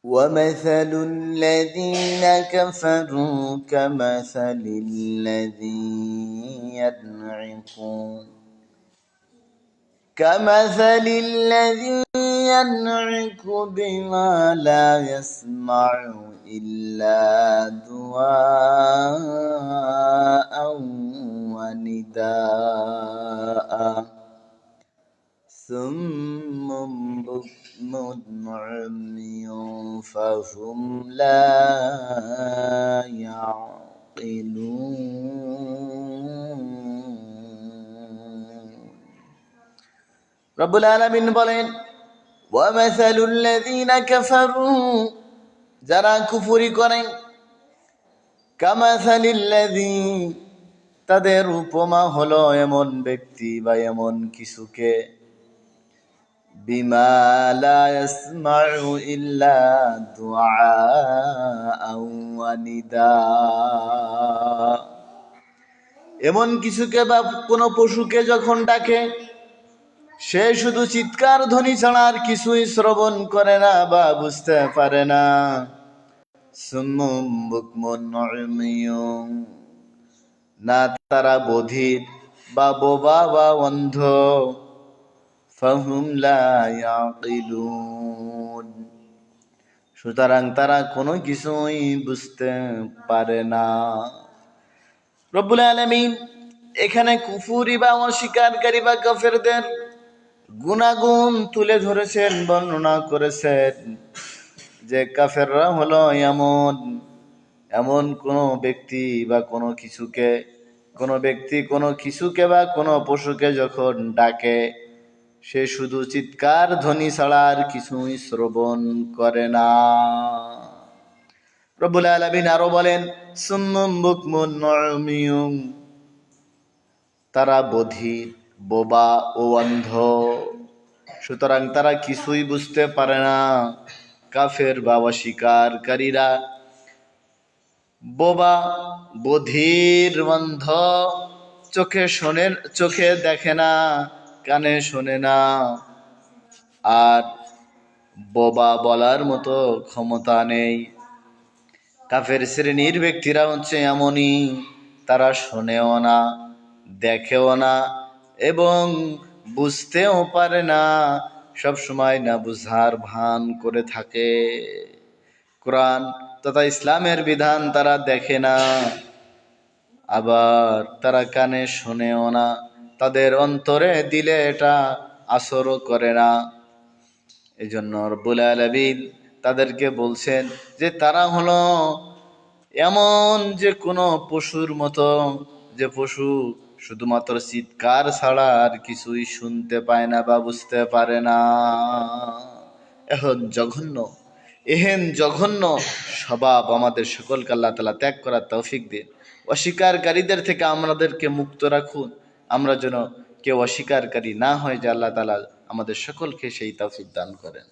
ومثل الذين كفروا كمثل الذي ينعق بما لا يسمع إلا دعاء ونداء ثم بكم عمي فهم لا يعقلون রব্বুল আলামিন বলেন ওয়ামাসালুল লাযীনা কাফারু, যারা কুফরি করে, কামাসালিল লাযী, তাদের উপমা হলো এমন ব্যক্তি বা এমন কিছুকে, বিমা লা ইয়াসমাউ ইল্লা দুআআও ওয়া নিদা, এমন কিছুকে বা কোনো পশুকে যখন ডাকে সে শুধু চিৎকার ধ্বনি ছাড়া আর কিছুই শ্রবণ করে না বা বুঝতে পারে না। সুম্মুম বুকমুন উমিয়ুন, না তারা বধির বা বোবা বা অন্ধ। ফাহুম লা ইয়াকিলুন, সুতরাং তারা কোনো কিছুই বুঝতে পারে না। রব্বুল আলামিন এখানে কুফরি বা অস্বীকারী বা কাফেরদের গুণাগুণ তুলে ধরেছেন, বর্ণনা করেছেন যে কাফেররা হলো এমন কোনো ব্যক্তি বা কোনো কিছুকে বা কোনো পশুকে যখন ডাকে সে শুধু চিৎকার ধ্বনি ছাড়া আর কিছুই শ্রবণ করে না। রব্বুল আলামিন আরো বলেন সুম্মুম বুকমুন উমিয়ুন, তারা বধির, বোবা ও অন্ধ, সুতরাং তারা কিছুই বুঝতে পারে না। কাফের বা অস্বীকারীরা বোবা, বধির, অন্ধ, চোখে দেখে না, কানে শোনে না, আর বোবা বলার মতো ক্ষমতা নেই। কাফের শ্রেণীর ব্যক্তিরা হচ্ছে এমনই, তারা শোনেও না, দেখেও না এবং বুঝতেও পারে না, সব সময় না বুঝার ভান করে থাকে। কোরআন তথা ইসলামের বিধান তারা দেখে না, আবার তারা কানে শোনেও না, তাদের অন্তরে দিলে এটা আসরও করে না। এই জন্য রব্বুল আলামিন তাদেরকে বলছেন যে তারা হলো এমন যে কোনো পশুর মতো, যে পশু শুধুমাত্র চিৎকার ছাড়া আর কিছুই শুনতে পায় না বা বুঝতে পারে না। এহেন জঘন্য স্বভাব আমাদের সকলকে আল্লাহ তাআলা ত্যাগ করার তৌফিক দিন। অস্বীকারীদের থেকে আমাদেরকে মুক্ত রাখুন, আমরা যেন কেউ অস্বীকারী না হয়, যে আল্লাহ তাআলা আমাদের সকলকে সেই তৌফিক দান করেন।